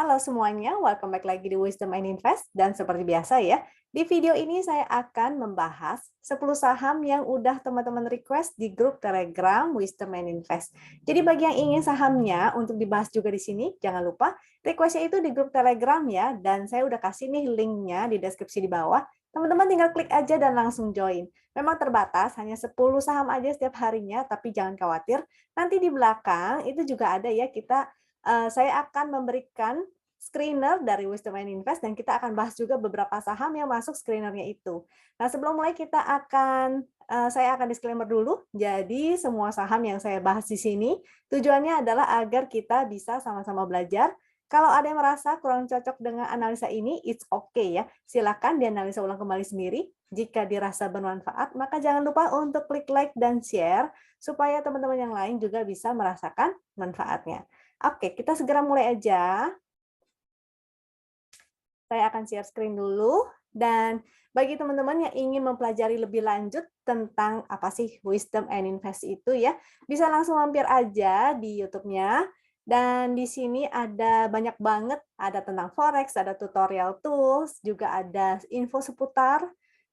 Halo semuanya, welcome back lagi di Wisdom and Invest. Dan seperti biasa ya, di video ini saya akan membahas 10 saham yang udah teman-teman request di grup Telegram Wisdom and Invest. Jadi bagi yang ingin sahamnya untuk dibahas juga di sini, jangan lupa requestnya itu di grup Telegram ya. Dan saya udah kasih nih linknya di deskripsi di bawah. Teman-teman tinggal klik aja dan langsung join. Memang terbatas, hanya 10 saham aja setiap harinya, tapi jangan khawatir. Nanti di belakang itu juga ada ya saya akan memberikan screener dari Wisdom and Invest dan kita akan bahas juga beberapa saham yang masuk screenernya itu. Nah, sebelum mulai saya akan disclaimer dulu. Jadi semua saham yang saya bahas di sini tujuannya adalah agar kita bisa sama-sama belajar. Kalau ada yang merasa kurang cocok dengan analisa ini, it's okay ya. Silakan dianalisa ulang kembali sendiri. Jika dirasa bermanfaat, maka jangan lupa untuk klik like dan share supaya teman-teman yang lain juga bisa merasakan manfaatnya. Oke, kita segera mulai aja. Saya akan share screen dulu. Dan bagi teman-teman yang ingin mempelajari lebih lanjut tentang apa sih Wisdom and Invest itu ya, bisa langsung mampir aja di YouTube-nya. Dan di sini ada banyak banget, ada tentang Forex, ada tutorial tools, juga ada info seputar,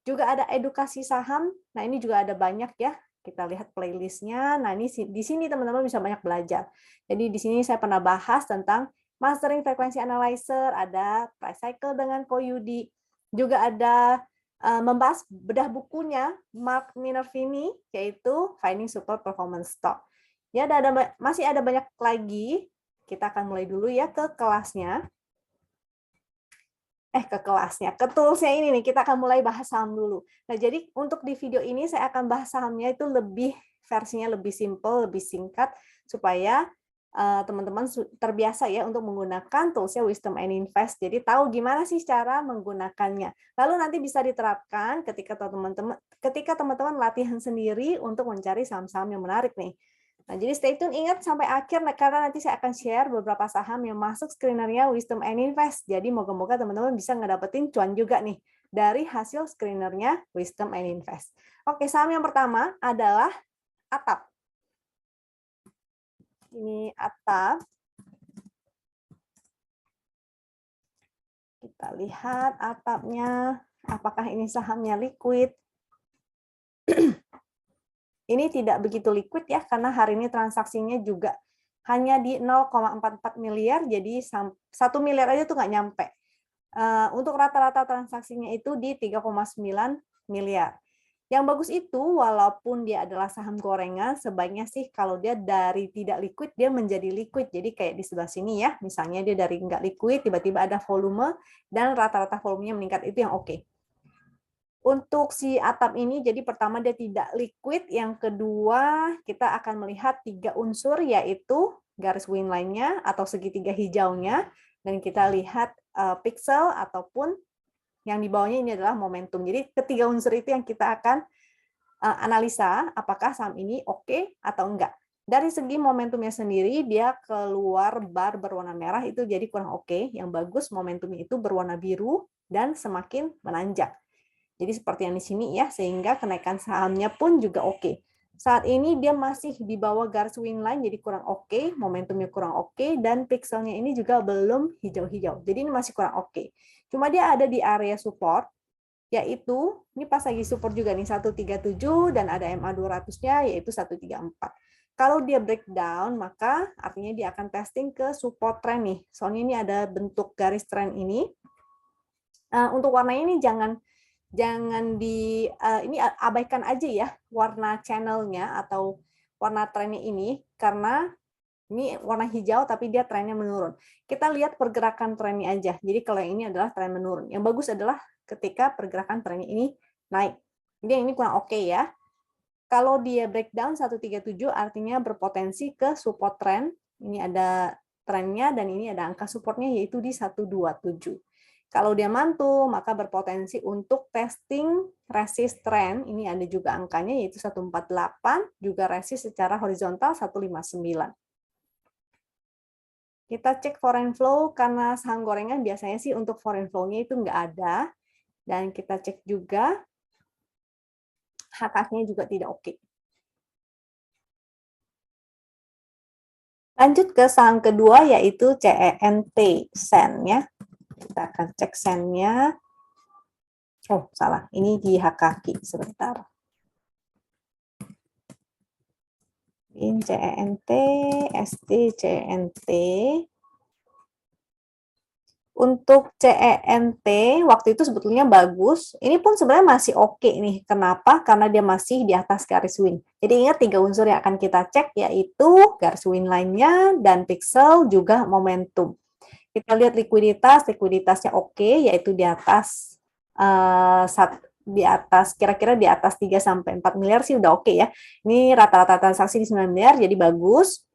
juga ada edukasi saham. Nah, ini juga ada banyak ya. Kita lihat playlist-nya. Nah, ini di sini teman-teman bisa banyak belajar. Jadi di sini saya pernah bahas tentang Mastering Frequency Analyzer, ada Price Cycle dengan Koyudi, juga ada membahas bedah bukunya Mark Minervini, yaitu Finding Super Performance Stock. Ya, masih ada banyak lagi. Kita akan mulai dulu ya ke kelasnya. Ke toolsnya ini nih, kita akan mulai bahas saham dulu. Nah, jadi untuk di video ini saya akan bahas sahamnya itu versinya lebih simple, lebih singkat, supaya teman-teman terbiasa ya untuk menggunakan toolsnya Wisdom and Invest. Jadi tahu gimana sih cara menggunakannya. Lalu nanti bisa diterapkan ketika teman-teman latihan sendiri untuk mencari saham-saham yang menarik nih. Nah, jadi stay tune, ingat sampai akhir karena nanti saya akan share beberapa saham yang masuk screenernya Wisdom and Invest. Jadi moga-moga teman-teman bisa ngedapetin cuan juga nih dari hasil screenernya Wisdom and Invest. Oke, saham yang pertama adalah Atap. Ini Atap. Kita lihat Atapnya, apakah ini sahamnya liquid? Ini tidak begitu liquid ya, karena hari ini transaksinya juga hanya di 0,44 miliar, jadi 1 miliar aja tuh nggak nyampe. Untuk rata-rata transaksinya itu di 3,9 miliar. Yang bagus itu, walaupun dia adalah saham gorengan, sebaiknya sih kalau dia dari tidak liquid, dia menjadi liquid. Jadi kayak di sebelah sini ya, misalnya dia dari nggak liquid, tiba-tiba ada volume, dan rata-rata volumenya meningkat, itu yang oke. Untuk si Atap ini, jadi pertama dia tidak liquid, yang kedua kita akan melihat 3 unsur, yaitu garis win line-nya atau segitiga hijaunya, dan kita lihat pixel ataupun yang di bawahnya ini adalah momentum. Jadi ketiga unsur itu yang kita akan analisa apakah saham ini oke atau enggak. Dari segi momentumnya sendiri, dia keluar bar berwarna merah, itu jadi kurang oke. Yang bagus momentumnya itu berwarna biru dan semakin menanjak. Jadi seperti yang di sini ya, sehingga kenaikan sahamnya pun juga oke. Saat ini dia masih di bawah garis win line, jadi kurang oke, momentumnya kurang oke, dan pixelnya ini juga belum hijau-hijau. Jadi ini masih kurang oke. Cuma dia ada di area support, yaitu, ini pas lagi support juga nih, 137, dan ada MA 200-nya, yaitu 134. Kalau dia breakdown, maka artinya dia akan testing ke support trend nih. Soalnya ini ada bentuk garis trend ini. Untuk warnanya ini jangan ini abaikan aja ya warna channelnya atau warna trennya ini, karena ini warna hijau tapi dia trennya menurun. Kita lihat pergerakan trennya aja. Jadi kalau yang ini adalah tren menurun. Yang bagus adalah ketika pergerakan trennya ini naik. Jadi yang ini kurang oke ya. Kalau dia breakdown 137 artinya berpotensi ke support trend. Ini ada trennya dan ini ada angka supportnya yaitu di 127. Kalau dia mantul, maka berpotensi untuk testing resist trend. Ini ada juga angkanya, yaitu 148, juga resist secara horizontal 159. Kita cek foreign flow, karena saham gorengan biasanya sih untuk foreign flow-nya itu nggak ada. Dan kita cek juga, HKK-nya juga tidak oke. Lanjut ke saham kedua yaitu CENT, Sen ya. Kita akan cek Sennya. Oh, salah. Ini di HKQ sebentar. Ini CENT, ST, CENT. Untuk CENT waktu itu sebetulnya bagus. Ini pun sebenarnya masih oke nih. Kenapa? Karena dia masih di atas garis win. Jadi ingat 3 unsur yang akan kita cek yaitu garis win line-nya dan pixel juga momentum. Kita lihat likuiditasnya oke, yaitu di atas kira-kira di atas 3 sampai 4 miliar sih udah oke ya. Ini rata-rata transaksi di 9 miliar jadi bagus.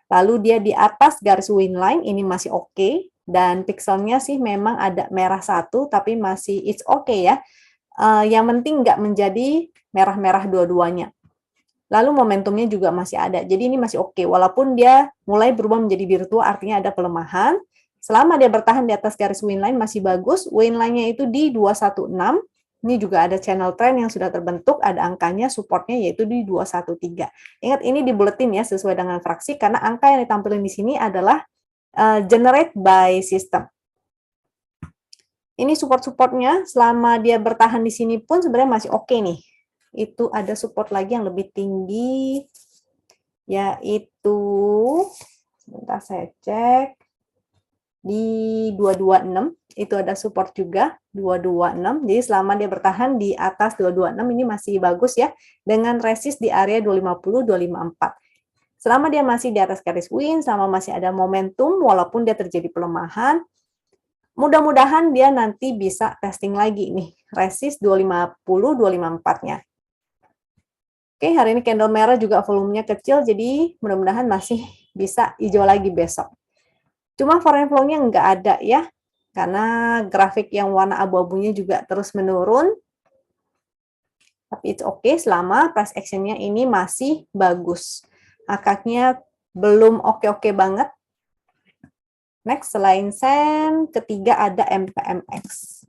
Lalu dia di atas garis win line, ini masih oke. Dan pixelnya sih memang ada merah satu, tapi masih it's okay ya. Yang penting nggak menjadi merah-merah dua-duanya. Lalu momentumnya juga masih ada. Jadi ini masih oke. Walaupun dia mulai berubah menjadi virtual, artinya ada pelemahan. Selama dia bertahan di atas garis win line masih bagus. Win line-nya itu di 216. Ini juga ada channel trend yang sudah terbentuk, ada angkanya, supportnya yaitu di 213. Ingat ini dibuletin ya sesuai dengan fraksi, karena angka yang ditampilkan di sini adalah generate by system. Ini support-supportnya, selama dia bertahan di sini pun sebenarnya masih oke nih. Itu ada support lagi yang lebih tinggi, yaitu, sebentar saya cek, di 226, itu ada support juga, 226, jadi selama dia bertahan di atas 226 ini masih bagus ya, dengan resist di area 250, 254. Selama dia masih di atas garis win, selama masih ada momentum, walaupun dia terjadi pelemahan, mudah-mudahan dia nanti bisa testing lagi nih, resist 250, 254-nya. Oke, hari ini candle merah juga volumenya kecil, jadi mudah-mudahan masih bisa hijau lagi besok. Cuma foreign flow-nya nggak ada ya, karena grafik yang warna abu-abunya juga terus menurun. Tapi it's okay selama price action-nya ini masih bagus. Akadnya belum oke-oke banget. Next, selain Sen, ketiga ada MPMX.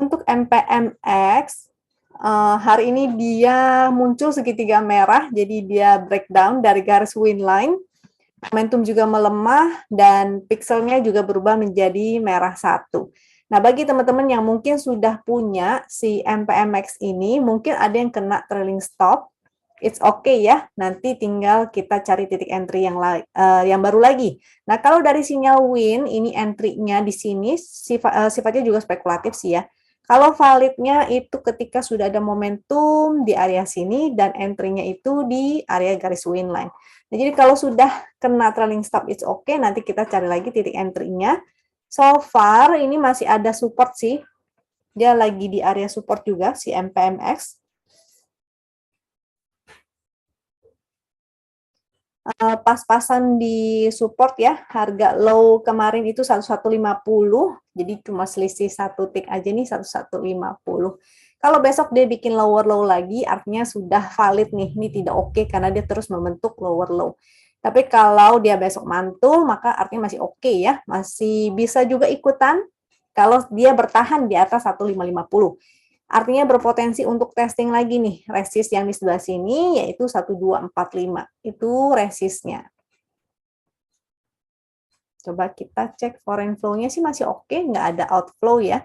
Untuk MPMX, hari ini dia muncul segitiga merah, jadi dia breakdown dari garis win line. Momentum juga melemah, dan pixelnya juga berubah menjadi merah satu. Nah, bagi teman-teman yang mungkin sudah punya si MPMX ini, mungkin ada yang kena trailing stop. It's okay ya, nanti tinggal kita cari titik entry yang baru lagi. Nah, kalau dari sinyal win, ini entry-nya di sini sifatnya juga spekulatif sih ya. Kalau validnya itu ketika sudah ada momentum di area sini dan entry-nya itu di area garis win line. Nah, jadi kalau sudah kena trailing stop, it's okay. Nanti kita cari lagi titik entry-nya. So far, ini masih ada support sih. Dia lagi di area support juga, si MPMX. Pas-pasan di support ya, harga low kemarin itu 1150, jadi cuma selisih satu tick aja nih 1150. Kalau besok dia bikin lower low lagi, artinya sudah valid nih, ini tidak oke karena dia terus membentuk lower low. Tapi kalau dia besok mantul, maka artinya masih oke ya, masih bisa juga ikutan kalau dia bertahan di atas 1550. Artinya berpotensi untuk testing lagi nih, resist yang di sebelah sini yaitu 1245. Itu resistnya. Coba kita cek foreign flow-nya sih masih oke, nggak ada outflow ya.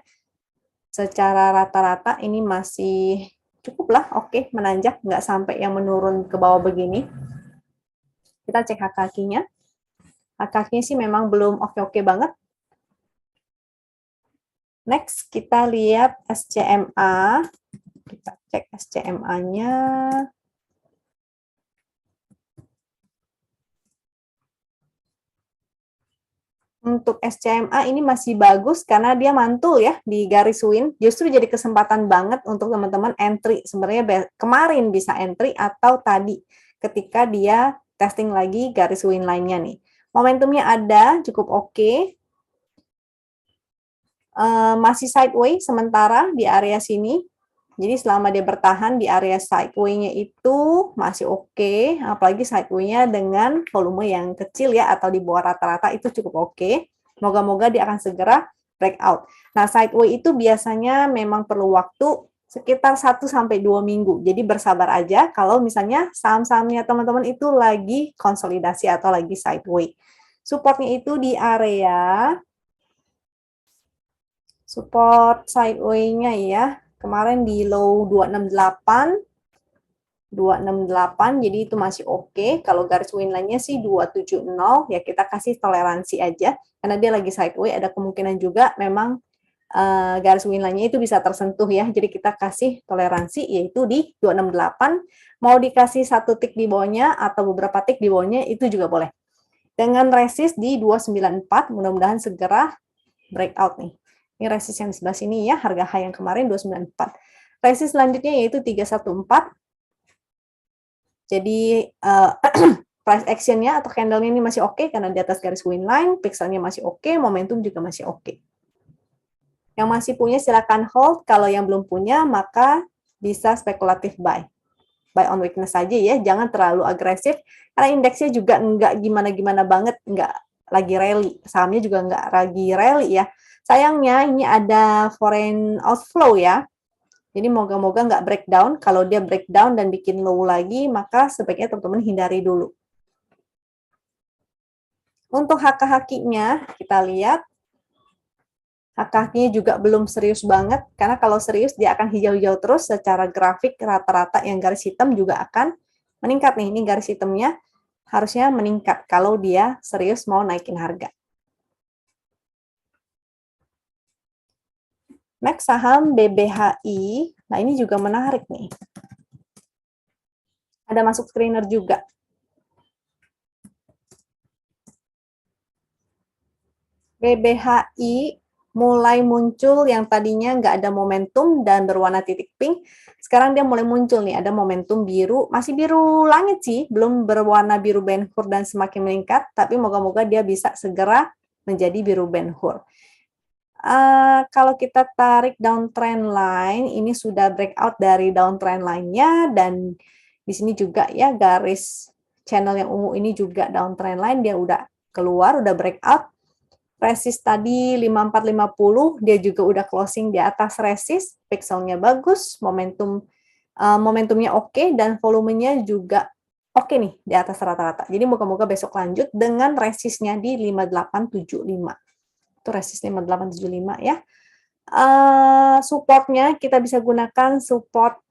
Secara rata-rata ini masih cukup lah, oke, menanjak, nggak sampai yang menurun ke bawah begini. Kita cek HKQ-nya. HKQ-nya sih memang belum oke-oke banget. Next, kita lihat SCMA. Kita cek SCMA-nya. Untuk SCMA ini masih bagus karena dia mantul ya di garis win. Justru jadi kesempatan banget untuk teman-teman entry. Sebenarnya kemarin bisa entry atau tadi ketika dia testing lagi garis win line-nya nih. Momentumnya ada, cukup oke. Masih sideways sementara di area sini. Jadi selama dia bertahan di area sideway-nya itu masih oke, apalagi sideway-nya dengan volume yang kecil ya, atau di bawah rata-rata itu cukup oke. Moga-moga dia akan segera breakout. Nah, sideway itu biasanya memang perlu waktu sekitar 1-2 minggu. Jadi bersabar aja kalau misalnya saham-sahamnya teman-teman itu lagi konsolidasi atau lagi sideway. Supportnya itu di area support sideway-nya ya. Kemarin di low 268, jadi itu masih oke. Kalau garis winline-nya sih 270, ya kita kasih toleransi aja. Karena dia lagi sideway, ada kemungkinan juga memang garis winline-nya itu bisa tersentuh ya. Jadi kita kasih toleransi yaitu di 268. Mau dikasih satu tick di bawahnya atau beberapa tick di bawahnya itu juga boleh. Dengan resist di 294, mudah-mudahan segera breakout nih. Ini resist yang di sebelah sini ya, harga high yang kemarin 294. Resist selanjutnya yaitu 314. Jadi price action-nya atau candle-nya ini masih oke karena di atas garis winline, pixelnya masih oke, momentum juga masih oke. Yang masih punya silakan hold, kalau yang belum punya maka bisa spekulatif buy. Buy on weakness saja ya, jangan terlalu agresif karena indeksnya juga nggak gimana-gimana banget, nggak lagi rally, sahamnya juga nggak lagi rally ya. Sayangnya ini ada foreign outflow ya, jadi moga-moga nggak breakdown. Kalau dia breakdown dan bikin low lagi, maka sebaiknya teman-teman hindari dulu. Untuk haki-hakinya kita lihat. Haki-hakinya juga belum serius banget, karena kalau serius dia akan hijau-hijau terus secara grafik rata-rata yang garis hitam juga akan meningkat nih. Ini garis hitamnya harusnya meningkat kalau dia serius mau naikin harga. Next saham BBHI, nah ini juga menarik nih. Ada masuk screener juga. BBHI mulai muncul yang tadinya nggak ada momentum dan berwarna titik pink. Sekarang dia mulai muncul nih, ada momentum biru. Masih biru langit sih, belum berwarna biru Ben Hur dan semakin meningkat. Tapi moga-moga dia bisa segera menjadi biru Ben Hur. Kalau kita tarik downtrend line, ini sudah breakout dari downtrend line-nya. Dan di sini juga ya garis channel yang ungu ini juga downtrend line. Dia udah keluar, udah breakout. Resist tadi 5450, dia juga udah closing di atas resist, pixelnya bagus, momentumnya oke, dan volumenya juga oke nih di atas rata-rata. Jadi moga-moga besok lanjut dengan resistnya di 5875. Itu resist 5875 ya. Supportnya kita bisa gunakan support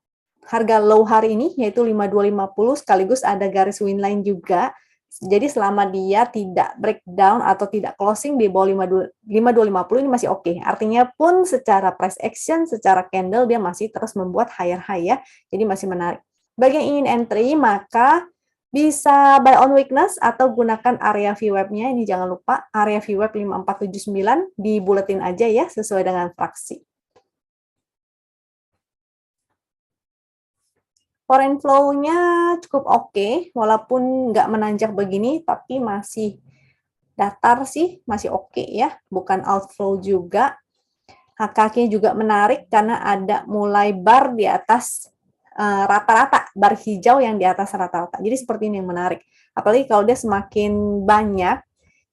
harga low hari ini, yaitu 5250, sekaligus ada garis winline juga. Jadi selama dia tidak breakdown atau tidak closing di bawah 5250 ini masih oke. Artinya pun secara price action, secara candle dia masih terus membuat higher high ya. Jadi masih menarik. Bagi yang ingin entry maka bisa buy on weakness atau gunakan area VWAP-nya. Ini jangan lupa area VWAP 5479 dibuletin aja ya sesuai dengan fraksi. Foreign flow-nya cukup oke, walaupun nggak menanjak begini, tapi masih datar sih, masih oke ya, bukan outflow juga. HKK juga menarik karena ada mulai bar di atas rata-rata, bar hijau yang di atas rata-rata. Jadi seperti ini yang menarik. Apalagi kalau dia semakin banyak,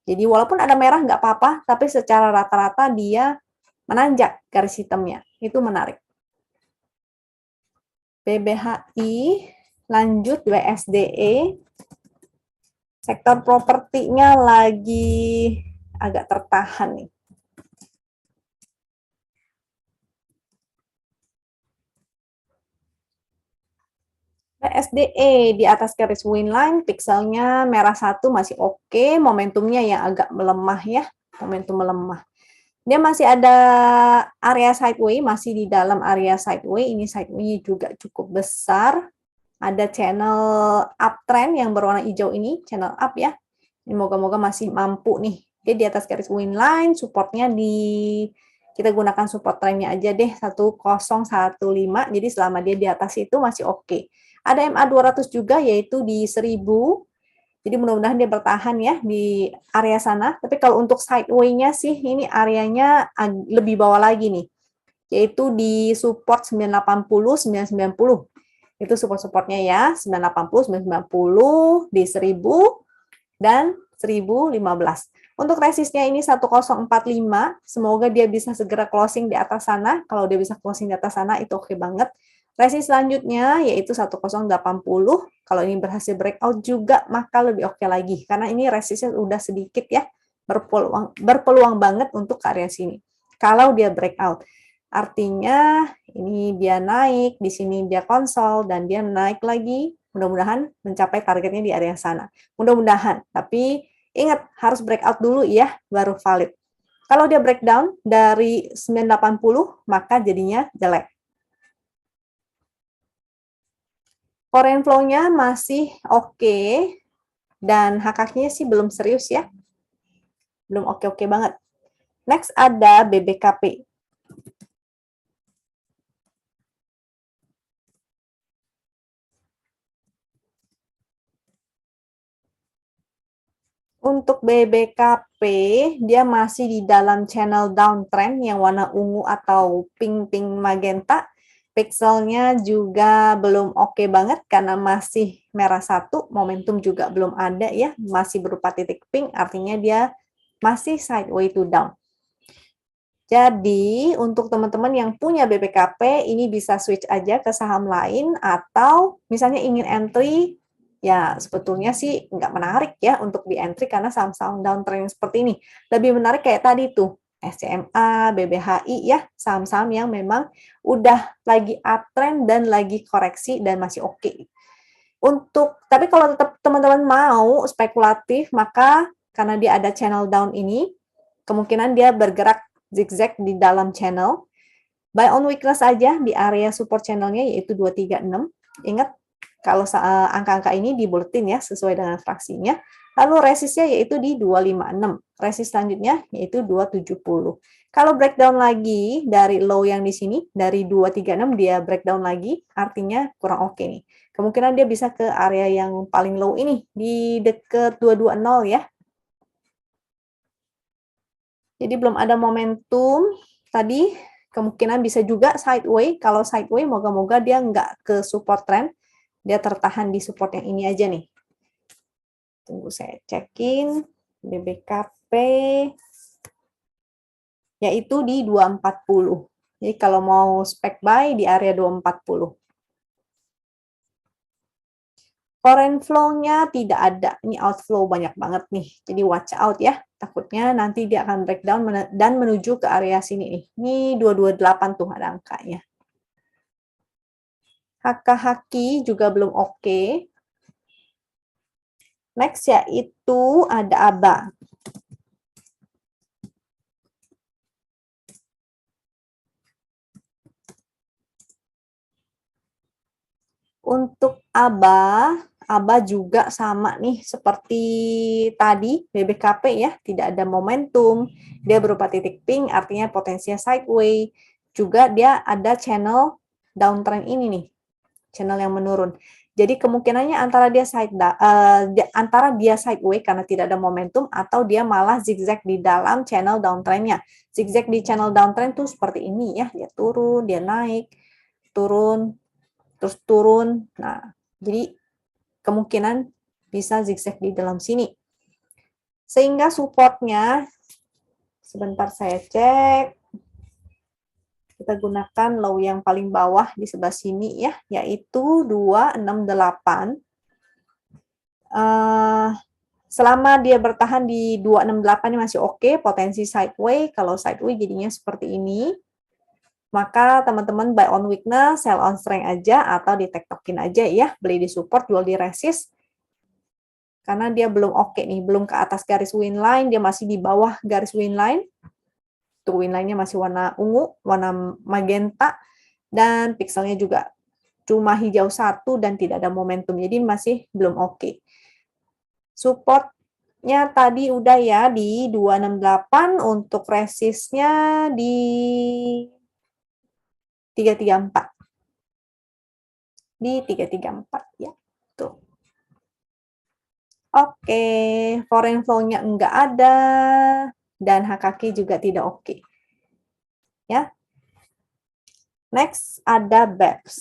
jadi walaupun ada merah nggak apa-apa, tapi secara rata-rata dia menanjak garis hitamnya. Itu menarik. BBHI, lanjut WSDE, sektor propertinya lagi agak tertahan nih. WSDE di atas garis winline, pixelnya merah satu masih oke, momentumnya yang agak melemah ya, momentum melemah. Dia masih ada area sideway, masih di dalam area sideway. Ini sideway juga cukup besar. Ada channel uptrend yang berwarna hijau ini, channel up ya. Ini moga-moga masih mampu nih. Dia di atas garis winline, supportnya kita gunakan support trendnya aja deh, 1015. Jadi selama dia di atas itu masih oke. Ada MA 200 juga, yaitu di 1000. Jadi mudah-mudahan dia bertahan ya di area sana. Tapi kalau untuk sideway-nya sih, ini areanya lebih bawah lagi nih. Yaitu di support 980, 990. Itu support-supportnya ya, 980, 990, di 1000, dan 1015. Untuk resistnya ini 1045, semoga dia bisa segera closing di atas sana. Kalau dia bisa closing di atas sana, itu oke banget. Resist selanjutnya yaitu 1080. Kalau ini berhasil breakout juga, maka lebih oke lagi. Karena ini resistnya udah sedikit ya, berpeluang banget untuk ke area sini. Kalau dia breakout. Artinya ini dia naik, di sini dia konsol, dan dia naik lagi. Mudah-mudahan mencapai targetnya di area sana. Mudah-mudahan. Tapi ingat, harus breakout dulu ya, baru valid. Kalau dia breakdown dari 980, maka jadinya jelek. Foreign flow-nya masih oke, dan HKK-nya sih belum serius ya. Belum oke-oke banget. Next ada BBKP. Untuk BBKP, dia masih di dalam channel downtrend yang warna ungu atau pink-pink magenta. Pixelnya juga belum oke banget karena masih merah satu, momentum juga belum ada ya, masih berupa titik pink, artinya dia masih sideways to down. Jadi, untuk teman-teman yang punya BBKP, ini bisa switch aja ke saham lain, atau misalnya ingin entry, ya sebetulnya sih nggak menarik ya untuk di entry karena saham-saham downtrend seperti ini. Lebih menarik kayak tadi tuh, SCMA, BBHI ya, saham-saham yang memang udah lagi uptrend dan lagi koreksi dan masih oke. Tapi kalau tetap teman-teman mau spekulatif, maka karena dia ada channel down ini, kemungkinan dia bergerak zigzag di dalam channel. Buy on weakness aja di area support channelnya yaitu 236. Ingat, kalau angka-angka ini di bulletin ya, sesuai dengan fraksinya. Lalu resistnya yaitu di 256. Resist selanjutnya yaitu 270. Kalau breakdown lagi dari low yang di sini, dari 236 dia breakdown lagi, artinya kurang oke nih. Kemungkinan dia bisa ke area yang paling low ini, di dekat 220 ya. Jadi belum ada momentum. Tadi kemungkinan bisa juga sideways. Kalau sideways, moga-moga dia nggak ke support trend. Dia tertahan di support yang ini aja nih. Tunggu saya cekin. BBKP. Yaitu di 240. Jadi kalau mau spec buy di area 240. Foreign flow-nya tidak ada. Ini outflow banyak banget nih. Jadi watch out ya. Takutnya nanti dia akan breakdown dan menuju ke area sini nih. Ini 228 tuh ada angkanya. HKHQ juga belum oke. Next yaitu ada ABA. Untuk ABA juga sama nih seperti tadi BBKP ya, tidak ada momentum, dia berupa titik pink, artinya potensinya sideways. Juga dia ada channel downtrend ini nih, channel yang menurun. Jadi kemungkinannya antara dia sideways karena tidak ada momentum, atau dia malah zigzag di dalam channel downtrendnya. Zigzag di channel downtrend tuh seperti ini ya, dia turun, dia naik, turun, terus turun. Nah, jadi kemungkinan bisa zigzag di dalam sini. Sehingga supportnya, sebentar saya cek, kita gunakan low yang paling bawah di sebelah sini ya, yaitu 268. Selama dia bertahan di 268 ini masih oke, potensi sideways. Kalau sideways jadinya seperti ini, maka teman-teman buy on weakness, sell on strength aja, atau di tektokin aja ya, beli di support, jual di resist. Karena dia belum oke nih, belum ke atas garis win line, dia masih di bawah garis win line. Tuh win line-nya masih warna ungu, warna magenta, dan pixelnya juga cuma hijau satu dan tidak ada momentum, jadi masih belum oke. Supportnya tadi udah ya di 268, untuk resistnya di 334. Di 334 ya. Tuh. Oke, foreign flow-nya enggak ada, dan HKQ juga tidak oke. Ya. Next ada BEPS.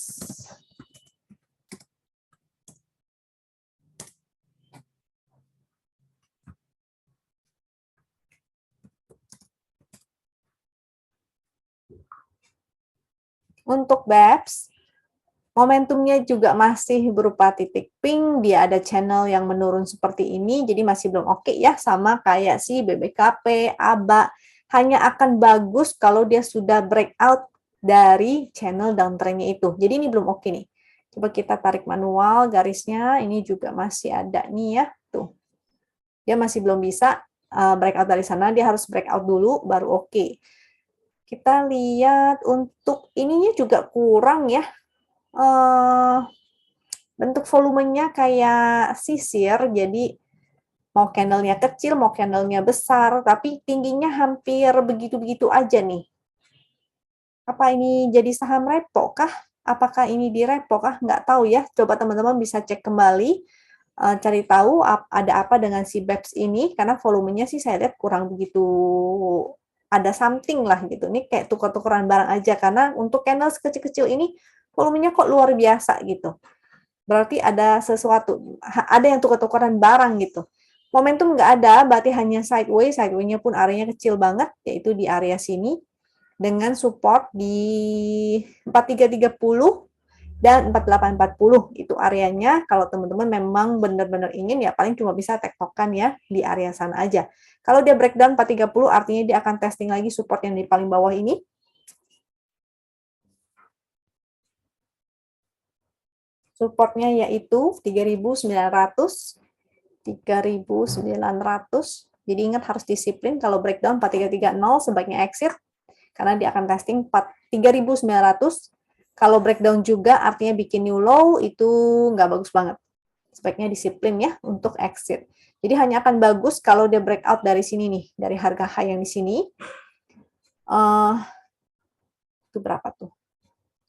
Untuk BEPS, momentumnya juga masih berupa titik pink, dia ada channel yang menurun seperti ini, jadi masih belum oke ya, sama kayak si BBKP, ABA, hanya akan bagus kalau dia sudah breakout dari channel downtrend-nya itu. Jadi ini belum oke nih. Coba kita tarik manual garisnya, ini juga masih ada nih ya, tuh. Dia masih belum bisa breakout dari sana, dia harus breakout dulu, baru oke. Kita lihat untuk ininya juga kurang ya, bentuk volumenya kayak sisir, jadi mau candlenya kecil, mau candlenya besar, tapi tingginya hampir begitu-begitu aja nih. Apa ini jadi saham repo kah? Apakah ini di repo kah? Nggak tahu ya. Coba teman-teman bisa cek kembali, cari tahu ada apa dengan si BEPS ini, karena volumenya sih saya lihat kurang begitu ada something lah gitu. Ini kayak tukar-tukaran barang aja, karena untuk candle sekecil-kecil ini volumenya kok luar biasa gitu. Berarti ada sesuatu, ada yang tukar-tukaran barang gitu. Momentum nggak ada, berarti hanya sideways, sideway-nya pun areanya kecil banget, yaitu di area sini, dengan support di 4330 dan 4840, itu areanya. Kalau teman-teman memang benar-benar ingin, ya paling cuma bisa tektokan ya, di area sana aja. Kalau dia breakdown 430, artinya dia akan testing lagi support yang di paling bawah ini, supportnya yaitu 3.900, 3.900. Jadi ingat harus disiplin, kalau breakdown 4330 sebaiknya exit, karena dia akan testing 3.900. Kalau breakdown juga artinya bikin new low, itu nggak bagus banget. Sebaiknya disiplin ya untuk exit. Jadi hanya akan bagus kalau dia breakout dari sini nih, dari harga high yang di sini. Itu berapa tuh?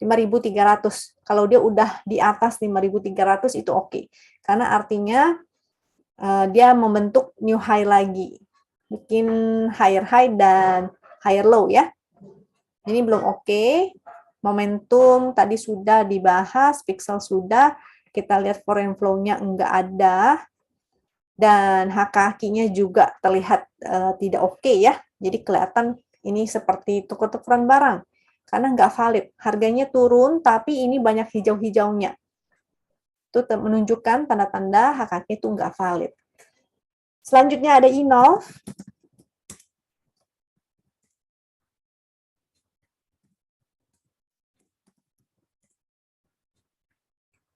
5.300. Kalau dia udah di atas 5.300 itu oke. Karena artinya dia membentuk new high lagi. Bikin higher high dan higher low ya. Ini belum oke. Momentum tadi sudah dibahas, pixel sudah. Kita lihat foreign flow-nya enggak ada. Dan kakinya juga terlihat tidak oke ya. Jadi kelihatan ini seperti tukar-tukaran barang. Karena nggak valid. Harganya turun, tapi ini banyak hijau-hijaunya. Itu menunjukkan tanda-tanda HKK itu nggak valid. Selanjutnya ada Innov.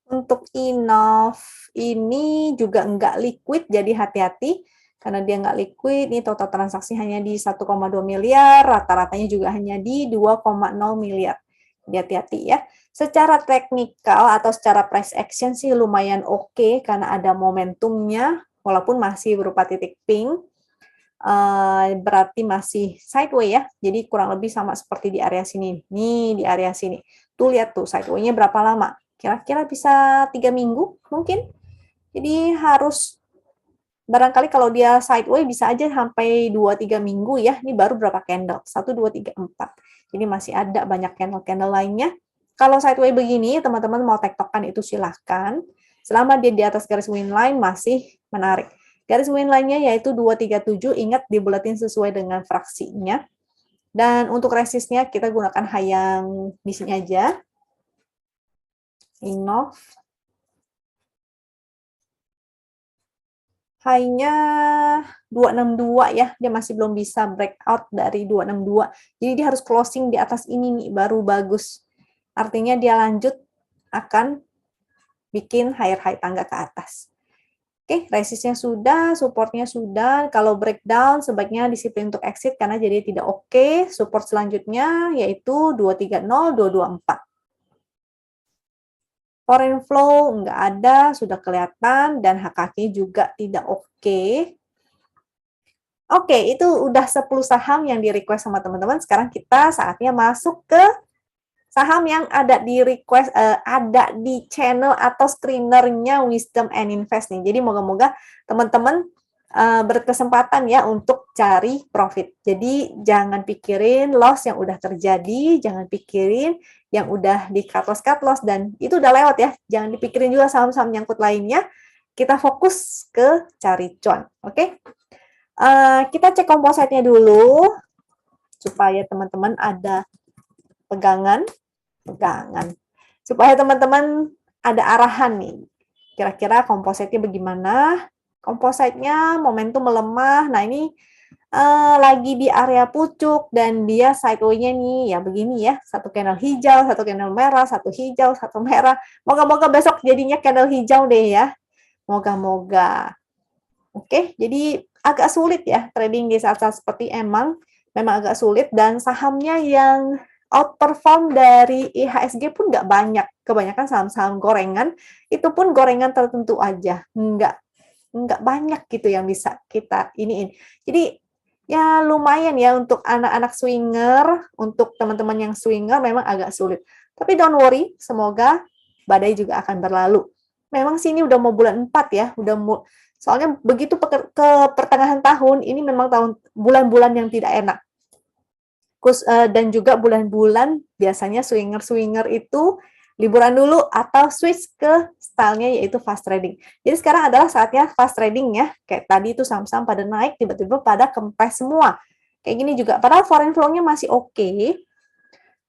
Untuk Innov ini juga nggak liquid, jadi hati-hati. Karena dia nggak liquid, ini total transaksi hanya di 1,2 miliar, rata-ratanya juga hanya di 2,0 miliar. Jadi hati-hati ya. Secara teknikal atau secara price action sih lumayan oke, karena ada momentumnya, walaupun masih berupa titik pink, berarti masih sideways ya. Jadi kurang lebih sama seperti di area sini. Nih, di area sini. Tuh lihat tuh sideways-nya berapa lama. Kira-kira bisa 3 minggu mungkin. Jadi harus, barangkali kalau dia sideways bisa aja sampai 2-3 minggu ya. Ini baru berapa candle? 1, 2, 3, 4. Jadi masih ada banyak candle-candle lainnya. Kalau sideways begini, teman-teman mau tektokan itu silahkan. Selama dia di atas garis win line masih menarik. Garis win line-nya yaitu 237, ingat dibulatin sesuai dengan fraksinya. Dan untuk resistnya kita gunakan high yang di sini aja. Innov. High-nya 262 ya, dia masih belum bisa breakout dari 262. Jadi dia harus closing di atas ini nih, baru bagus. Artinya dia lanjut akan bikin higher high tangga ke atas. Oke, resistnya sudah, supportnya sudah. Kalau breakdown sebaiknya disiplin untuk exit karena jadi tidak oke. Support selanjutnya yaitu 230, 224. Foreign flow nggak ada, sudah kelihatan, dan HKK juga tidak oke. Oke, itu udah 10 saham yang di-request sama teman-teman. Sekarang kita saatnya masuk ke saham yang ada di request, ada di channel atau screener-nya Wisdom and Invest nih. Jadi moga-moga teman-teman berkesempatan ya untuk cari profit. Jadi jangan pikirin loss yang udah terjadi, jangan pikirin yang udah di cut loss, dan itu udah lewat ya. Jangan dipikirin juga saham-saham nyangkut lainnya. Kita fokus ke cari cuan, oke? Kita cek kompositnya dulu supaya teman-teman ada pegangan. pegangan. Supaya teman-teman ada arahan nih. Kira-kira kompositnya bagaimana? Kompositnya momentum melemah. Nah, ini lagi di area pucuk dan dia sideway-nya nih ya begini ya, satu candle hijau, satu candle merah, satu hijau, satu merah. Moga-moga besok jadinya candle hijau deh ya. Moga-moga. Oke, jadi agak sulit ya trading di saat-saat seperti memang agak sulit dan sahamnya yang outperform dari IHSG pun nggak banyak. Kebanyakan saham-saham gorengan, itu pun gorengan tertentu aja. Nggak banyak gitu yang bisa kita iniin. Jadi ya lumayan ya untuk anak-anak swinger, untuk teman-teman yang swinger memang agak sulit. Tapi don't worry, semoga badai juga akan berlalu. Memang sini udah mau bulan 4 ya, soalnya begitu ke pertengahan tahun, ini memang bulan-bulan yang tidak enak. Dan juga bulan-bulan biasanya swinger-swinger itu liburan dulu atau switch ke stylenya yaitu fast trading. Jadi sekarang adalah saatnya fast trading ya. Kayak tadi itu saham-saham pada naik, tiba-tiba pada kempes semua. Kayak gini juga. Padahal foreign flow-nya masih oke.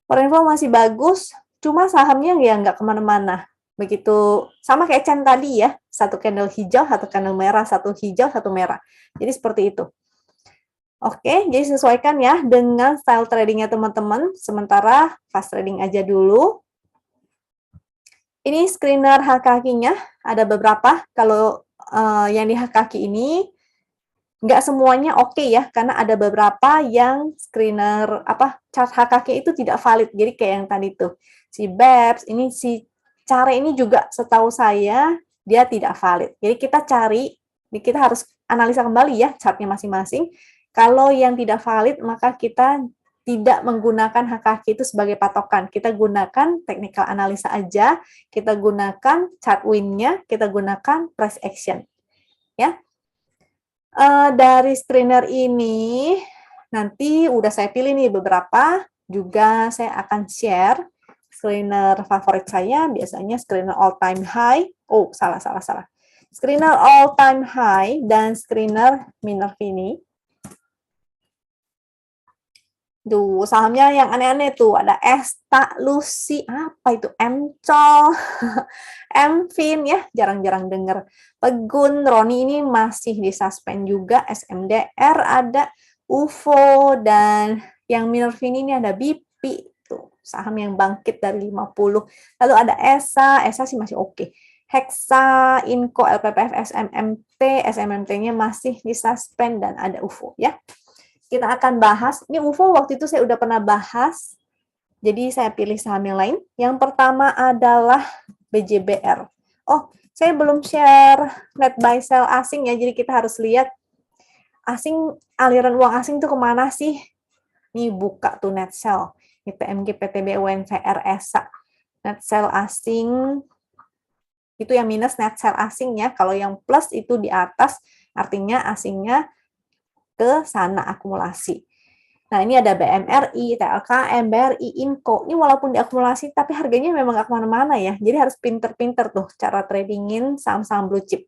Foreign flow masih bagus, cuma sahamnya ya nggak kemana-mana. Begitu, sama kayak Chen tadi ya. Satu candle hijau, satu candle merah, satu hijau, satu merah. Jadi seperti itu. Oke, jadi sesuaikan ya dengan style tradingnya teman-teman. Sementara fast trading aja dulu. Ini screener hak kakinya, ada beberapa. Kalau yang di hak kaki ini, nggak semuanya oke ya, karena ada beberapa yang screener, chart hak kaki itu tidak valid. Jadi kayak yang tadi tuh, si BEPS, ini si cara ini juga setahu saya, dia tidak valid. Jadi kita harus analisa kembali ya, chartnya masing-masing. Kalau yang tidak valid, maka kita tidak menggunakan hak kaki itu sebagai patokan. Kita gunakan technical analisa aja, kita gunakan chart win-nya, kita gunakan price action. Ya. Dari screener ini, nanti udah saya pilih nih beberapa, juga saya akan share screener favorit saya, biasanya screener all time high. Oh, salah. Screener all time high dan screener Minervini. Duh, sahamnya yang aneh-aneh tuh. Ada Esta, Lucy, apa itu? Mcol, Mfin ya, jarang-jarang denger. Pegun, Roni ini masih disuspend juga. SMDR ada, UFO, dan yang Minervini ini ada BP. Tuh, saham yang bangkit dari 50. Lalu ada ESA sih masih oke. Hexa, Inco, LPPF, SMMT-nya masih disuspend dan ada UFO ya. Kita akan bahas, ini UFO waktu itu saya udah pernah bahas, jadi saya pilih saham yang lain. Yang pertama adalah BJBR. Oh, saya belum share net buy sell asing ya, jadi kita harus lihat aliran uang asing itu kemana sih? Nih buka tuh net sell, ini PMG, PTB, UNVR, ESA. Net sell asing, itu yang minus net sell asingnya, kalau yang plus itu di atas, artinya asingnya ke sana akumulasi. Nah, ini ada BMRI, TLKM, BRI, Inco. Ini walaupun diakumulasi, tapi harganya memang nggak kemana-mana ya. Jadi harus pinter-pinter tuh cara tradingin saham-saham blue chip.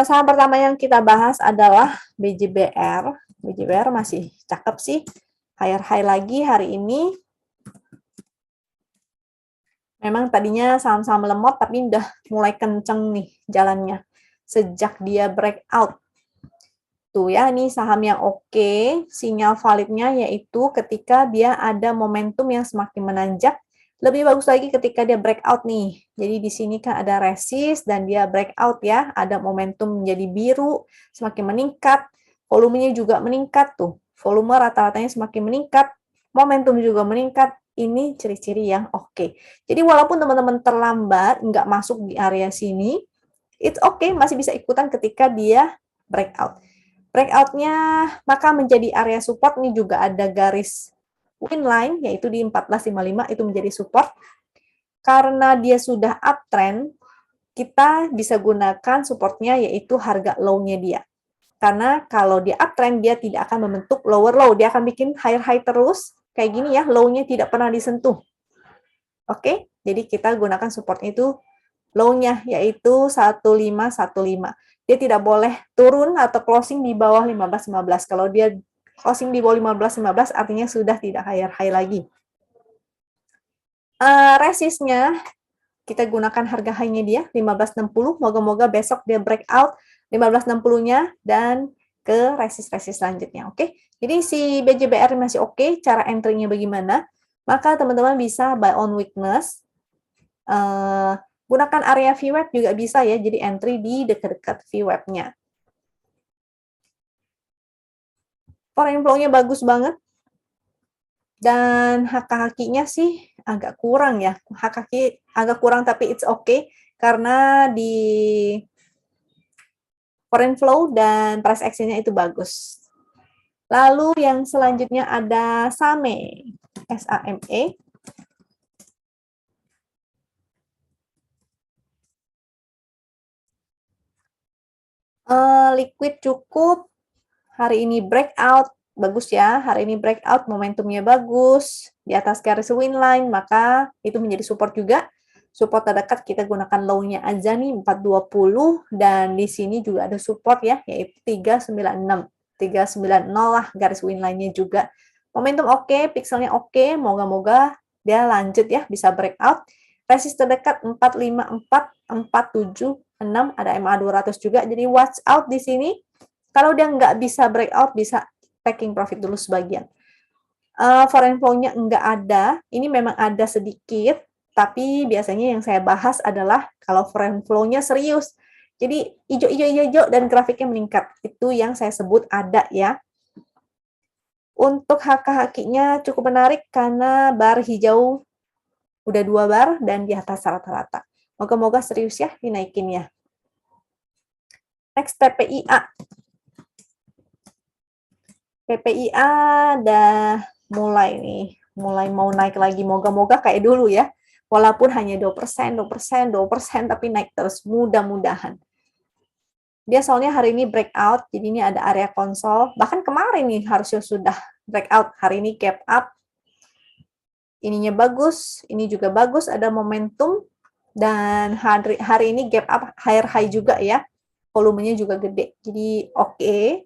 Saham pertama yang kita bahas adalah BJBR. BJBR masih cakep sih. Higher high lagi hari ini. Memang tadinya saham-saham lemot, tapi udah mulai kenceng nih jalannya. Sejak dia breakout. Tuh ya, ini saham yang oke. Sinyal validnya yaitu ketika dia ada momentum yang semakin menanjak. Lebih bagus lagi ketika dia breakout nih. Jadi di sini kan ada resist dan dia breakout ya. Ada momentum menjadi biru, semakin meningkat. Volumenya juga meningkat tuh. Volume rata-ratanya semakin meningkat. Momentum juga meningkat. Ini ciri-ciri yang oke. Jadi walaupun teman-teman terlambat, nggak masuk di area sini, it's okay, masih bisa ikutan ketika dia breakout. Breakout-nya maka menjadi area support, ini juga ada garis win line, yaitu di 1455 itu menjadi support. Karena dia sudah uptrend, kita bisa gunakan supportnya yaitu harga low-nya dia. Karena kalau dia uptrend, dia tidak akan membentuk lower low, dia akan bikin higher high terus, kayak gini ya, low-nya tidak pernah disentuh. Oke, jadi kita gunakan support itu low-nya, yaitu 1515. Dia tidak boleh turun atau closing di bawah 15.15. Kalau dia closing di bawah 15.15 artinya sudah tidak higher high lagi. Resistnya kita gunakan harga high-nya dia 1560, moga-moga besok dia breakout 1560-nya dan ke resist-resist selanjutnya, oke? Jadi si BJBR masih oke, cara entry-nya bagaimana? Maka teman-teman bisa buy on weakness, gunakan area VWAP juga bisa ya, jadi entry di dekat-dekat VWAP-nya. Foreign flow-nya bagus banget, dan haki-hakinya sih agak kurang ya. Haki agak kurang tapi it's okay karena di foreign flow dan price action-nya itu bagus. Lalu yang selanjutnya ada SAME, SAME. Liquid cukup, hari ini breakout, bagus ya, hari ini breakout, momentumnya bagus, di atas garis win line, maka itu menjadi support juga. Support terdekat kita gunakan low-nya aja nih 420, dan di sini juga ada support ya, yaitu 396. 390 lah garis win line-nya juga. Momentum oke, pixelnya oke, moga-moga dia lanjut ya, bisa breakout. Resist terdekat 454, 476, ada MA 200 juga, jadi watch out di sini. Kalau dia nggak bisa breakout, bisa taking profit dulu sebagian. Foreign flow-nya nggak ada, ini memang ada sedikit, tapi biasanya yang saya bahas adalah kalau foreign flow-nya serius. Jadi hijau-hijau dan grafiknya meningkat. Itu yang saya sebut ada ya. Untuk haki-hakinya cukup menarik karena bar hijau udah 2 bar dan di atas rata-rata. Moga-moga serius ya dinaikinnya. Next, PPIA. PPIA udah mulai nih, mulai mau naik lagi, moga-moga kayak dulu ya. Walaupun hanya 2%, 2%, 2%, tapi naik terus, mudah-mudahan. Dia soalnya hari ini breakout, jadi ini ada area konsol. Bahkan kemarin nih harusnya sudah breakout, hari ini gap up. Ininya bagus, ini juga bagus, ada momentum. Dan hari ini gap up higher high juga ya. Volumenya juga gede, jadi oke.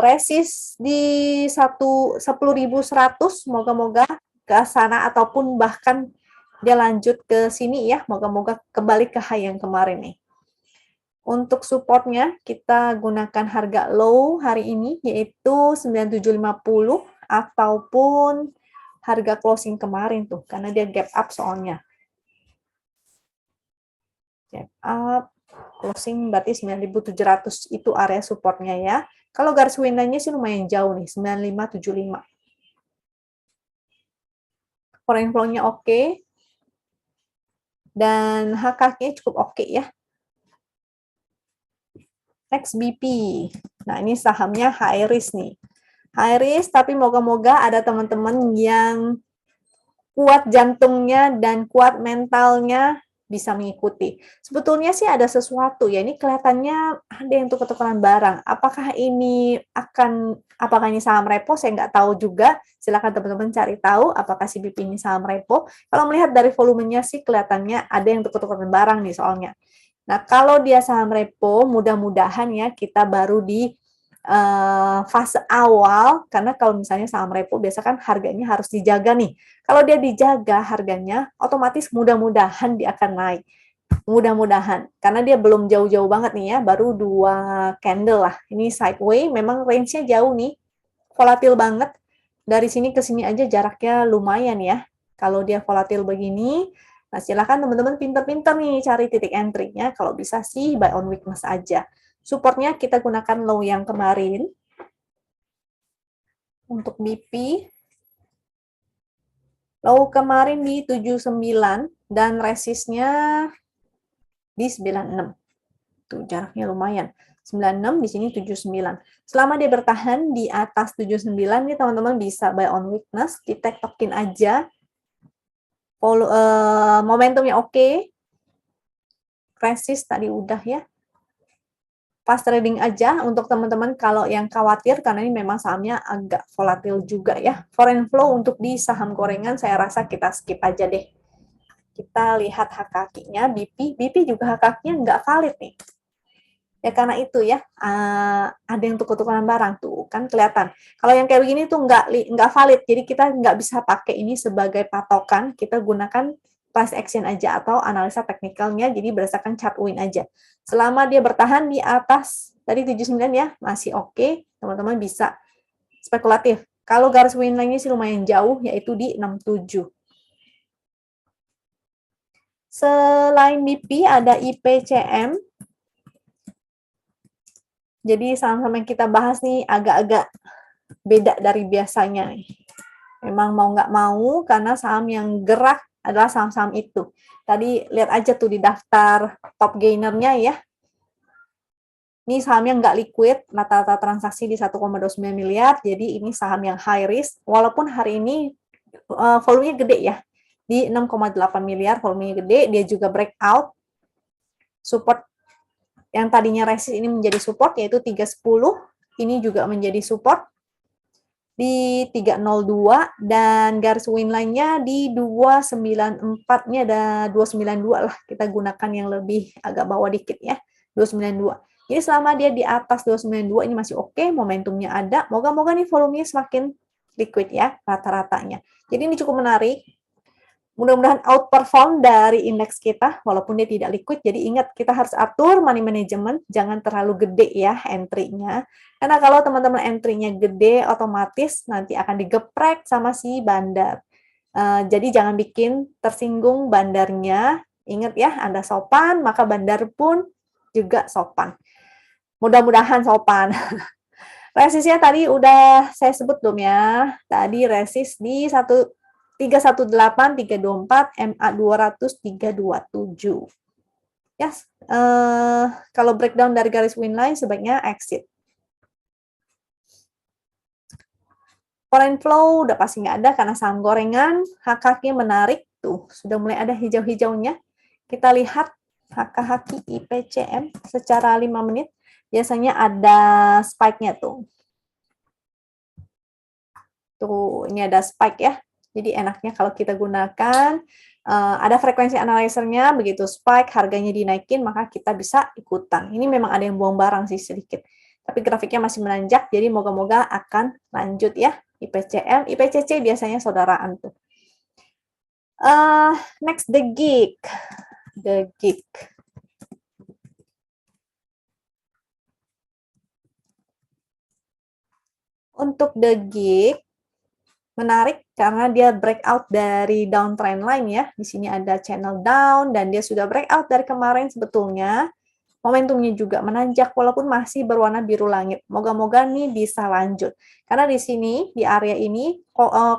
Resist di 10.100, moga-moga ke sana ataupun bahkan dia lanjut ke sini ya, moga-moga kembali ke high yang kemarin nih. Untuk supportnya kita gunakan harga low hari ini yaitu 9750 ataupun harga closing kemarin tuh karena dia gap up soalnya. Gap up closing berarti 9.700 itu area supportnya ya. Kalau garis window-nya sih lumayan jauh nih, 9575. Foreign flow-nya oke. Dan HKK-nya cukup oke ya. Next, BP. Nah, ini sahamnya high risk nih. High risk, tapi moga-moga ada teman-teman yang kuat jantungnya dan kuat mentalnya bisa mengikuti. Sebetulnya sih ada sesuatu ya, ini kelihatannya ada yang tuker-tukeran barang. Apakah ini saham repo? Saya nggak tahu juga. Silakan teman-teman cari tahu apakah si BP ini saham repo. Kalau melihat dari volumenya sih kelihatannya ada yang tuker-tukeran barang nih soalnya. Nah, kalau dia saham repo, mudah-mudahan ya kita baru di fase awal, karena kalau misalnya saham repo biasa kan harganya harus dijaga nih. Kalau dia dijaga harganya, otomatis mudah-mudahan dia akan naik. Mudah-mudahan, karena dia belum jauh-jauh banget nih ya, baru 2 candle lah. Ini sideways, memang range-nya jauh nih, volatil banget. Dari sini ke sini aja jaraknya lumayan ya. Kalau dia volatil begini, nah silakan teman-teman pinter-pinter nih cari titik entry-nya. Kalau bisa sih buy on weakness aja. Supportnya kita gunakan low yang kemarin. Untuk BP, low kemarin di 79 dan resistnya di 96. Tuh jaraknya lumayan. 96 di sini 79. Selama dia bertahan di atas 79 nih teman-teman bisa buy on weakness, di tektokin aja. Momentumnya oke. Resist tadi udah ya. Pas trading aja untuk teman-teman kalau yang khawatir karena ini memang sahamnya agak volatil juga ya. Foreign flow untuk di saham gorengan saya rasa kita skip aja deh. Kita lihat hak kakinya BP juga hak kakinya nggak valid nih. Ya karena itu ya, ada yang tukar-tukaran barang tuh kan kelihatan. Kalau yang kayak begini tuh nggak valid, jadi kita nggak bisa pakai ini sebagai patokan. Kita gunakan price action aja atau analisa teknikalnya, jadi berdasarkan chart win aja. Selama dia bertahan di atas tadi 79 ya, masih oke, teman-teman bisa spekulatif. Kalau garis win line-nya sih lumayan jauh, yaitu di 67. Selain BP ada IPCM. Jadi saham-saham yang kita bahas nih agak-agak beda dari biasanya. Memang mau nggak mau karena saham yang gerak adalah saham-saham itu. Tadi lihat aja tuh di daftar top gainernya ya. Ini saham yang nggak liquid, rata-rata transaksi di 1,29 miliar, jadi ini saham yang high risk. Walaupun hari ini volumenya gede ya, di 6,8 miliar, volumenya gede, dia juga breakout. Support yang tadinya resist ini menjadi support, yaitu 310, ini juga menjadi support di 302, dan garis win line-nya di 294, ini ada 292 lah, kita gunakan yang lebih agak bawah dikit ya, 292. Jadi selama dia di atas 292 ini masih oke, momentumnya ada, moga-moga nih volumenya semakin liquid ya, rata-ratanya. Jadi ini cukup menarik. Mudah-mudahan outperform dari indeks kita, walaupun dia tidak liquid. Jadi ingat, kita harus atur money management, jangan terlalu gede ya entry-nya. Karena kalau teman-teman entry-nya gede, otomatis nanti akan digeprek sama si bandar. Jadi jangan bikin tersinggung bandarnya. Ingat ya, Anda sopan, maka bandar pun juga sopan. Mudah-mudahan sopan. Resistnya tadi udah saya sebut belum ya? Tadi resist di 318, 324, MA 200, 327. Yes, kalau breakdown dari garis win line sebaiknya exit. Foreign flow udah pasti nggak ada karena saham gorengan, HKK menarik, tuh sudah mulai ada hijau-hijaunya. Kita lihat HKHQ IPCM secara 5 menit, biasanya ada spike-nya tuh. Tuh, ini ada spike ya. Jadi enaknya kalau kita gunakan, ada frekuensi analyzer-nya, begitu spike, harganya dinaikin, maka kita bisa ikutan. Ini memang ada yang buang barang sih sedikit. Tapi grafiknya masih menanjak, jadi moga-moga akan lanjut ya. IPCM, IPCC biasanya saudaraan tuh. Next, the gig. The gig. Untuk the gig, menarik karena dia breakout dari downtrend line ya. Di sini ada channel down dan dia sudah breakout dari kemarin sebetulnya. Momentumnya juga menanjak walaupun masih berwarna biru langit. Moga-moga nih bisa lanjut. Karena di sini, di area ini,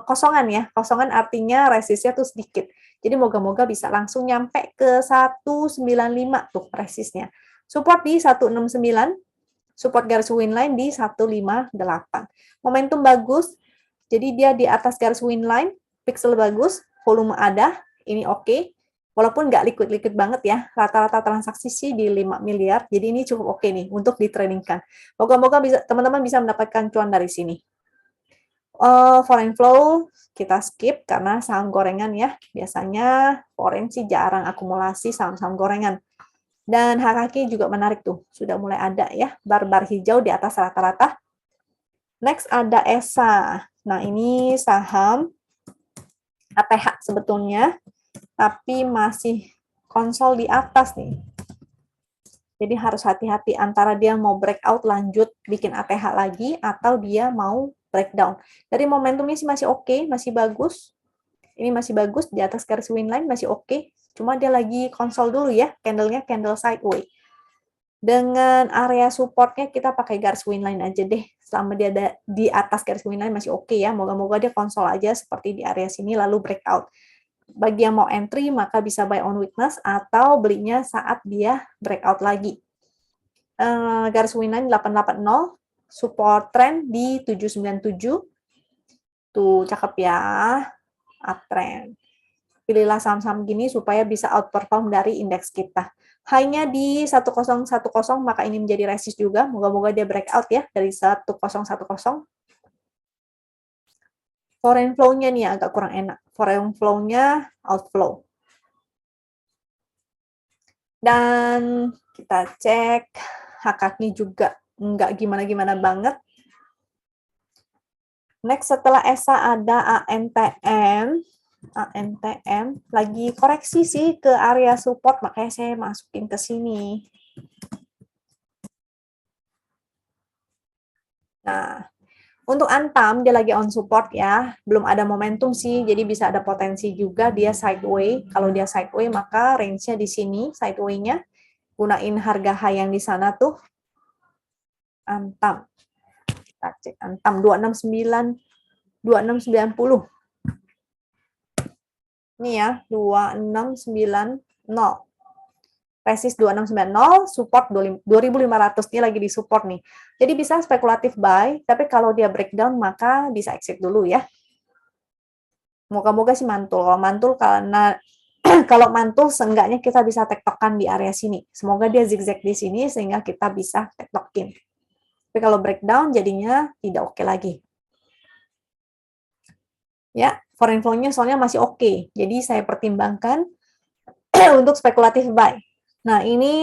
kosongan ya. Kosongan artinya resistnya tuh sedikit. Jadi moga-moga bisa langsung nyampe ke 195 tuh resistnya. Support di 169, support garis win line di 158. Momentum bagus, jadi dia di atas garis win line, pixel bagus, volume ada, ini oke. Walaupun nggak liquid-liquid banget ya, rata-rata transaksi sih di 5 miliar, jadi ini cukup oke nih untuk ditradingkan. Moga-moga teman-teman bisa mendapatkan cuan dari sini. Foreign flow kita skip karena saham gorengan ya. Biasanya foreign sih jarang akumulasi saham-saham gorengan. Dan HKK juga menarik tuh, sudah mulai ada ya, bar-bar hijau di atas rata-rata. Next ada ESA. Nah, ini saham ATH sebetulnya, tapi masih konsol di atas nih. Jadi harus hati-hati antara dia mau breakout lanjut bikin ATH lagi atau dia mau breakdown. Dari momentumnya sih masih oke, masih bagus. Ini masih bagus di atas garis win line masih oke. Cuma dia lagi konsol dulu ya, candle-nya candle sideways. Dengan area supportnya kita pakai garis win line aja deh. Selama dia ada di atas garis win line masih oke ya. Moga-moga dia konsol aja seperti di area sini lalu breakout. Bagi yang mau entry maka bisa buy on weakness atau belinya saat dia breakout lagi. Garis win line 880, support trend di 797. Tuh cakep ya. Uptrend. Pilihlah saham-saham gini supaya bisa outperform dari indeks kita. High-nya di 1010, maka ini menjadi resist juga. Moga-moga dia breakout ya dari 1010. Foreign flow-nya nih agak kurang enak. Foreign flow-nya outflow. Dan kita cek HKK juga nggak gimana-gimana banget. Next, setelah ESA ada ANTM. ANTM lagi koreksi sih ke area support, makanya saya masukin ke sini. Nah, untuk Antam dia lagi on support ya, belum ada momentum sih, jadi bisa ada potensi juga dia sideway. Kalau dia sideway maka range-nya di sini, sideway-nya. Gunain harga high yang di sana tuh. Antam. Kita cek Antam 269 2690. Ini ya, 2690. Resist 2690, support 2500, dia lagi di support nih. Jadi bisa spekulatif buy, tapi kalau dia breakdown maka bisa exit dulu ya. Moga-moga sih mantul. Kalau mantul karena kalau mantul seenggaknya kita bisa tektokan di area sini. Semoga dia zigzag di sini sehingga kita bisa tektokin. Tapi kalau breakdown jadinya tidak oke lagi. Ya, foreign flow-nya soalnya masih oke. Jadi saya pertimbangkan untuk spekulatif buy. Nah, ini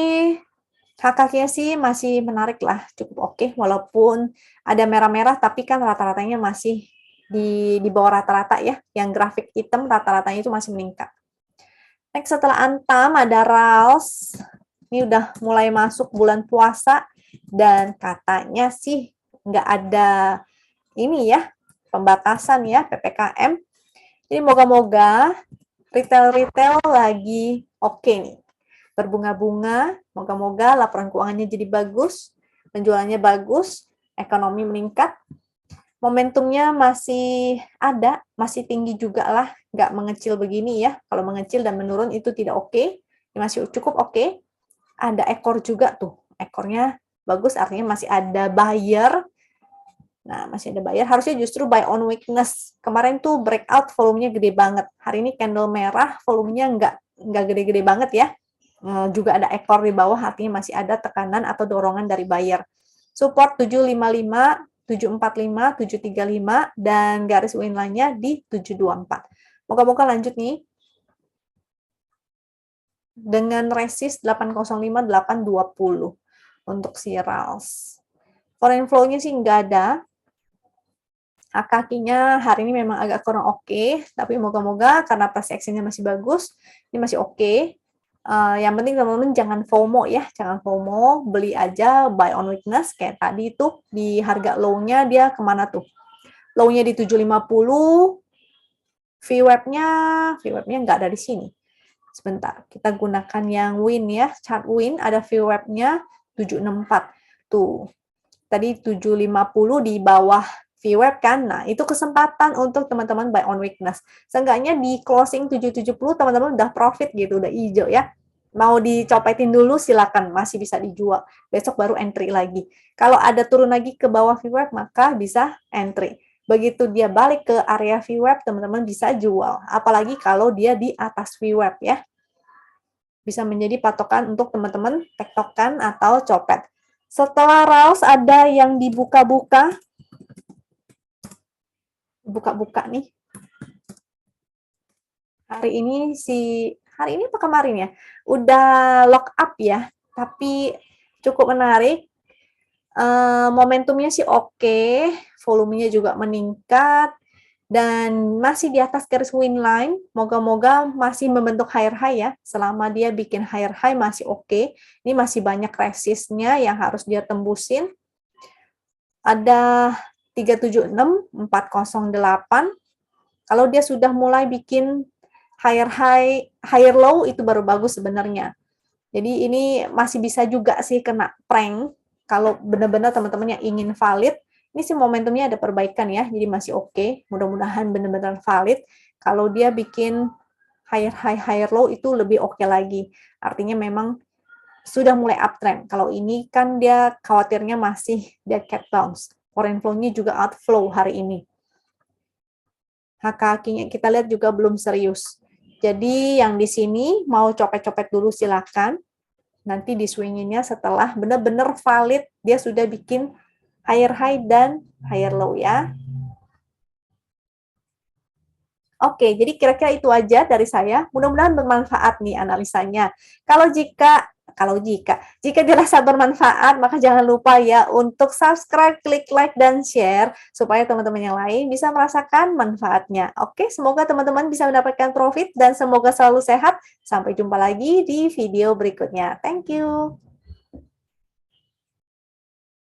HKK-nya sih masih menarik lah, cukup oke, walaupun ada merah-merah, tapi kan rata-ratanya masih di bawah rata-rata ya, yang grafik hitam rata-ratanya itu masih meningkat. Next, setelah Antam ada RALS, ini udah mulai masuk bulan puasa, dan katanya sih nggak ada ini ya, pembatasan ya, PPKM. Jadi moga-moga retail-retail lagi oke nih. Berbunga-bunga, moga-moga laporan keuangannya jadi bagus, penjualannya bagus, ekonomi meningkat, momentumnya masih ada, masih tinggi juga lah, nggak mengecil begini ya. Kalau mengecil dan menurun itu tidak oke, ini masih cukup oke. Ada ekor juga tuh, ekornya bagus, artinya masih ada buyer. Nah, masih ada buyer, harusnya justru buy on weakness. Kemarin tuh breakout volumenya gede banget. Hari ini candle merah, volumenya nggak gede-gede banget ya. Juga ada ekor di bawah, artinya masih ada tekanan atau dorongan dari buyer. Support 755, 745, 735, dan garis win line-nya di 724. Moga-moga lanjut nih. Dengan resist 805, 820 untuk si RALS. Foreign flow-nya sih nggak ada. Kakinya hari ini memang agak kurang oke, tapi moga-moga karena price action-nya masih bagus, ini masih oke. Yang penting teman-teman jangan FOMO ya, jangan FOMO, beli aja buy on weakness kayak tadi itu di harga low-nya dia kemana tuh? Low-nya di 750, VWAP-nya nggak ada di sini. Sebentar, kita gunakan yang win ya, chart win ada VWAP-nya 764. Tuh, tadi 750 di bawah VWAP kan, nah itu kesempatan untuk teman-teman buy on weakness. Seenggaknya di closing 770 teman-teman udah profit gitu, udah hijau ya. Mau dicopetin dulu silakan, masih bisa dijual. Besok baru entry lagi. Kalau ada turun lagi ke bawah VWAP maka bisa entry. Begitu dia balik ke area VWAP teman-teman bisa jual. Apalagi kalau dia di atas VWAP ya. Bisa menjadi patokan untuk teman-teman tektokan atau copet. Setelah RALS ada yang dibuka-buka. Buka-buka nih. Hari ini apa kemarin ya? Udah lock up ya, tapi cukup menarik. Momentumnya sih oke, volumenya juga meningkat, dan masih di atas garis win line. Moga-moga masih membentuk higher high ya. Selama dia bikin higher high masih oke. Ini masih banyak resistnya yang harus dia tembusin. Ada 376, 408. Kalau dia sudah mulai bikin higher high, higher low itu baru bagus sebenarnya. Jadi ini masih bisa juga sih kena prank kalau benar-benar teman-teman yang ingin valid. Ini sih momentumnya ada perbaikan ya, jadi masih oke. Mudah-mudahan benar-benar valid. Kalau dia bikin higher high, higher low itu lebih oke lagi. Artinya memang sudah mulai uptrend. Kalau ini kan dia khawatirnya masih dead cat bounce. Foreign flow-nya juga outflow hari ini. HKK-nya kita lihat juga belum serius. Jadi yang di sini mau copet-copet dulu silakan. Nanti di swingingnya setelah benar-benar valid dia sudah bikin higher high dan higher low ya. Oke, jadi kira-kira itu aja dari saya. Mudah-mudahan bermanfaat nih analisanya. Kalau jika Kalau jika dirasa bermanfaat, maka jangan lupa ya untuk subscribe, klik like, dan share supaya teman-teman yang lain bisa merasakan manfaatnya. Oke, semoga teman-teman bisa mendapatkan profit dan semoga selalu sehat. Sampai jumpa lagi di video berikutnya. Thank you.